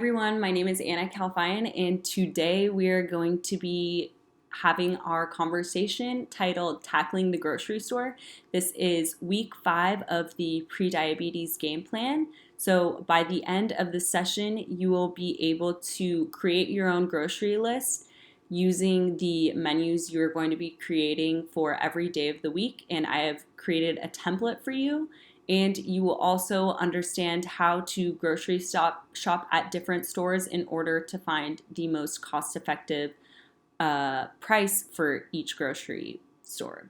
Everyone, my name is Anna Calfine, and today we are going to be having our conversation titled Tackling the Grocery Store. This is week 5 of the Prediabetes game plan. So, by the end of the session, you will be able to create your own grocery list using the menus you're going to be creating for every day of the week. And I have created a template for you, and you will also understand how to grocery shop at different stores in order to find the most cost-effective price for each grocery store.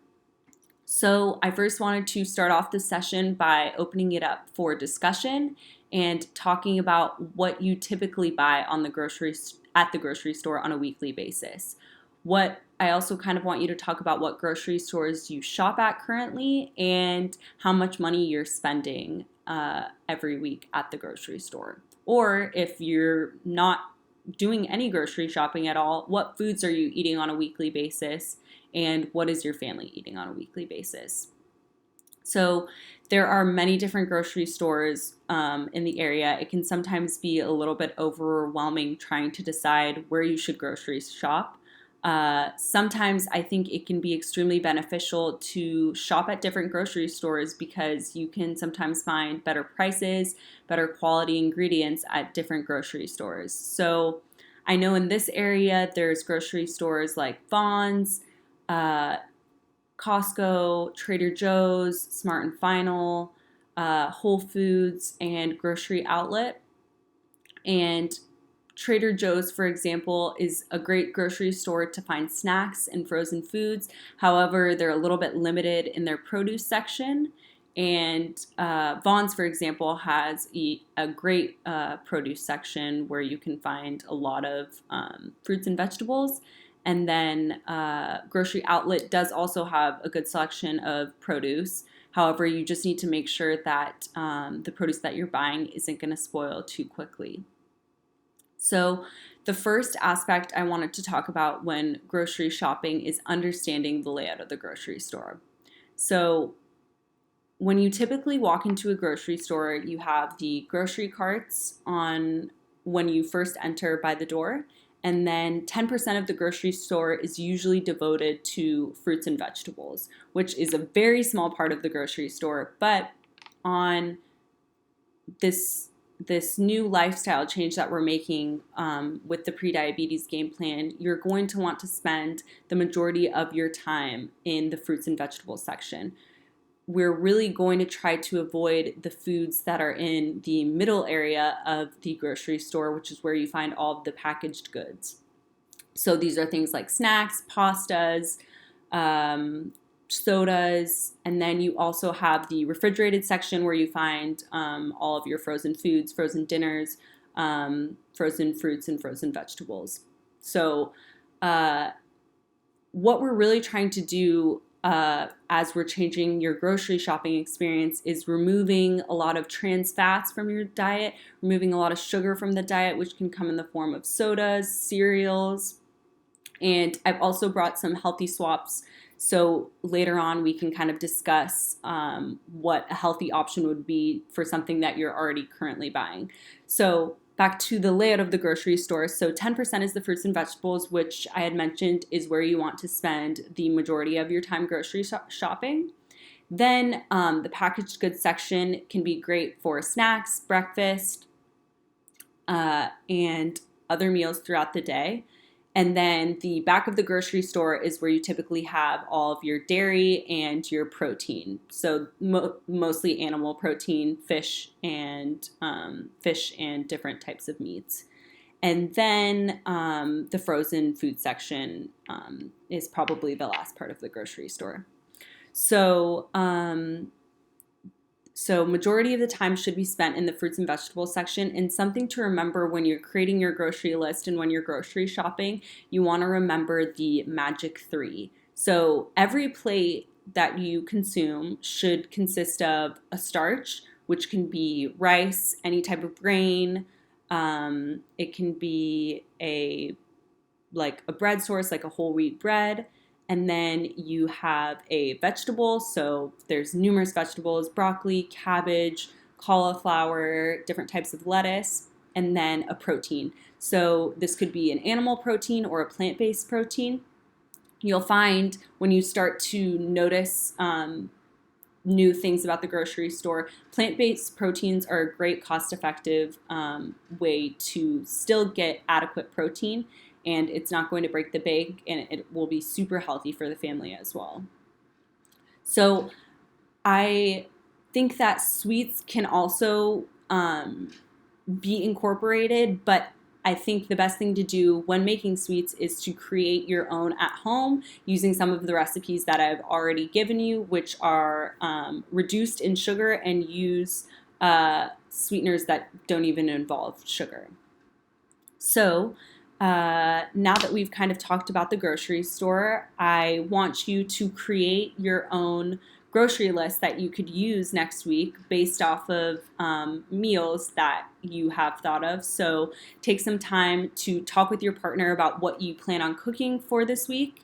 So I first wanted to start off the session by opening it up for discussion and talking about what you typically buy on at the grocery store on a weekly basis. What I also kind of want you to talk about what grocery stores you shop at currently and how much money you're spending every week at the grocery store. Or if you're not doing any grocery shopping at all, what foods are you eating on a weekly basis, and what is your family eating on a weekly basis? So there are many different grocery stores in the area. It can sometimes be a little bit overwhelming trying to decide where you should grocery shop. Sometimes I think it can be extremely beneficial to shop at different grocery stores because you can sometimes find better prices, better quality ingredients at different grocery stores. So I know in this area there's grocery stores like Vons, uh, Costco, Trader Joe's, Smart and Final, Whole Foods, and Grocery Outlet. And Trader Joe's, for example, is a great grocery store to find snacks and frozen foods. However, they're a little bit limited in their produce section. And Vons, for example, has a great produce section where you can find a lot of fruits and vegetables. And then Grocery Outlet does also have a good selection of produce. However, you just need to make sure that the produce that you're buying isn't going to spoil too quickly. So the first aspect I wanted to talk about when grocery shopping is understanding the layout of the grocery store. So when you typically walk into a grocery store, you have the grocery carts on when you first enter by the door, and then 10% of the grocery store is usually devoted to fruits and vegetables, which is a very small part of the grocery store. But on this new lifestyle change that we're making with the prediabetes game plan, you're going to want to spend the majority of your time in the fruits and vegetables section. We're really going to try to avoid the foods that are in the middle area of the grocery store, which is where you find all of the packaged goods. So these are things like snacks, pastas, sodas, and then you also have the refrigerated section where you find all of your frozen foods, frozen dinners, frozen fruits, and frozen vegetables. So what we're really trying to do as we're changing your grocery shopping experience is removing a lot of trans fats from your diet, removing a lot of sugar from the diet, which can come in the form of sodas, cereals, and I've also brought some healthy swaps. So later on, we can kind of discuss what a healthy option would be for something that you're already currently buying. So back to the layout of the grocery store. So 10% is the fruits and vegetables, which I had mentioned is where you want to spend the majority of your time grocery shopping. Then the packaged goods section can be great for snacks, breakfast, and other meals throughout the day. And then the back of the grocery store is where you typically have all of your dairy and your protein. So mostly animal protein, fish and different types of meats. And then the frozen food section is probably the last part of the grocery store. So majority of the time should be spent in the fruits and vegetables section. And something to remember when you're creating your grocery list and when you're grocery shopping, you want to remember the magic 3. So every plate that you consume should consist of a starch, which can be rice, any type of grain. It can be a bread source, like a whole wheat bread. And then you have a vegetable, so there's numerous vegetables: broccoli, cabbage, cauliflower, different types of lettuce. and then a protein. So this could be an animal protein or a plant-based protein. You'll find when you start to notice new things about the grocery store, plant-based proteins are a great cost-effective way to still get adequate protein, and it's not going to break the bank, and it will be super healthy for the family as well. So I think that sweets can also be incorporated, but I think the best thing to do when making sweets is to create your own at home using some of the recipes that I've already given you, which are reduced in sugar, and use sweeteners that don't even involve sugar. So now that we've kind of talked about the grocery store, I want you to create your own grocery list that you could use next week based off of meals that you have thought of. So take some time to talk with your partner about what you plan on cooking for this week,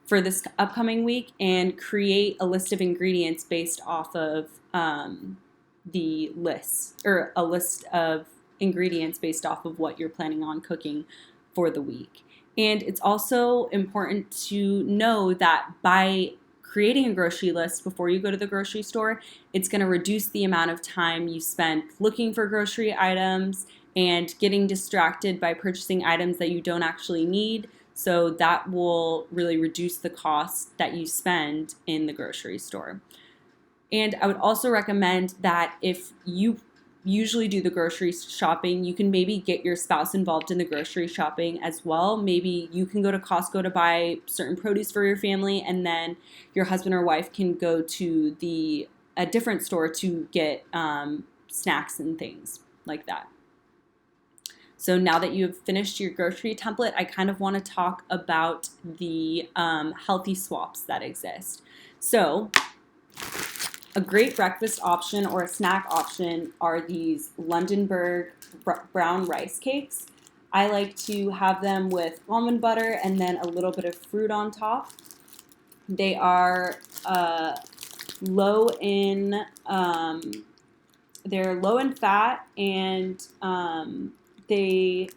for this upcoming week, and create a list of ingredients based off of the list, or a list of ingredients based off of what you're planning on cooking for the week. And it's also important to know that by creating a grocery list before you go to the grocery store, it's going to reduce the amount of time you spend looking for grocery items and getting distracted by purchasing items that you don't actually need. So that will really reduce the cost that you spend in the grocery store. And I would also recommend that if you usually do the grocery shopping, you can maybe get your spouse involved in the grocery shopping as well. Maybe you can go to Costco to buy certain produce for your family, and then your husband or wife can go to a different store to get snacks and things like that. So now that you've finished your grocery template, I kind of want to talk about the healthy swaps that exist. So a great breakfast option or a snack option are these Londonberg brown rice cakes. I like to have them with almond butter and then a little bit of fruit on top. They are low in they're low in fat, and they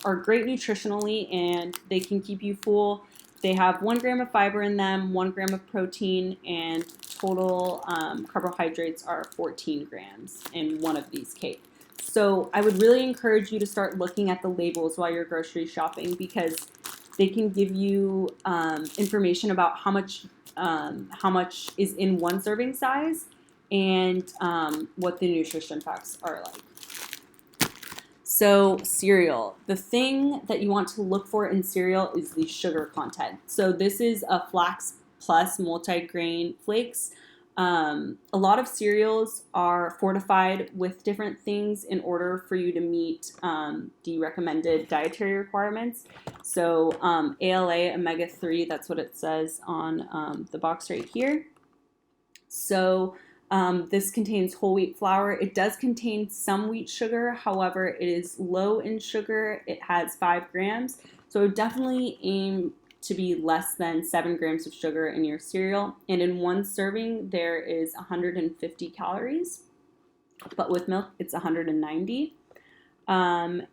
are great nutritionally, and they can keep you full. They have 1 gram of fiber in them, 1 gram of protein, and total carbohydrates are 14 grams in one of these cakes. So I would really encourage you to start looking at the labels while you're grocery shopping, because they can give you information about how much is in one serving size, and what the nutrition facts are like. So cereal, the thing that you want to look for in cereal is the sugar content. So this is a Flax Plus multigrain flakes. A lot of cereals are fortified with different things in order for you to meet the recommended dietary requirements. So ALA, omega-3, that's what it says on the box right here. So this contains whole wheat flour. It does contain some wheat sugar. However, it is low in sugar. It has 5 grams. So definitely aim to be less than 7 grams of sugar in your cereal. And in one serving, there is 150 calories. But with milk, it's 190. And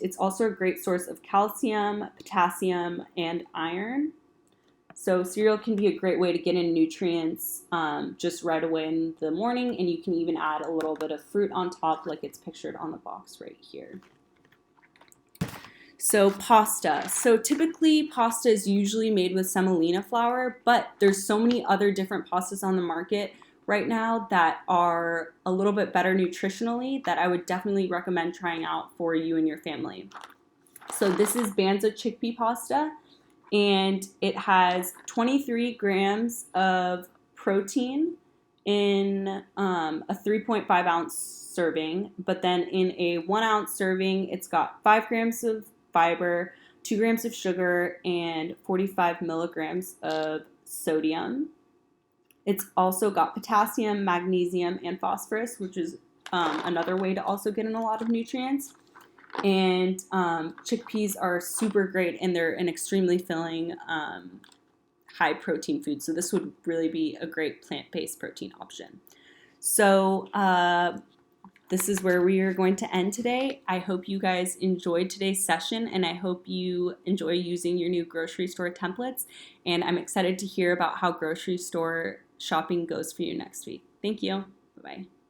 it's also a great source of calcium, potassium, and iron. So cereal can be a great way to get in nutrients just right away in the morning, and you can even add a little bit of fruit on top like it's pictured on the box right here. So pasta. So typically pasta is usually made with semolina flour, but there's so many other different pastas on the market right now that are a little bit better nutritionally that I would definitely recommend trying out for you and your family. So this is Banza chickpea pasta, and it has 23 grams of protein in a 3.5 ounce serving, but then in a 1 ounce serving, it's got 5 grams of fiber, 2 grams of sugar, and 45 milligrams of sodium. It's also got potassium, magnesium, and phosphorus, which is another way to also get in a lot of nutrients. And chickpeas are super great, and they're an extremely filling high protein food. So this would really be a great plant-based protein option. So this is where we are going to end today. I hope you guys enjoyed today's session, and I hope you enjoy using your new grocery store templates. And I'm excited to hear about how grocery store shopping goes for you next week. Thank you. Bye-bye.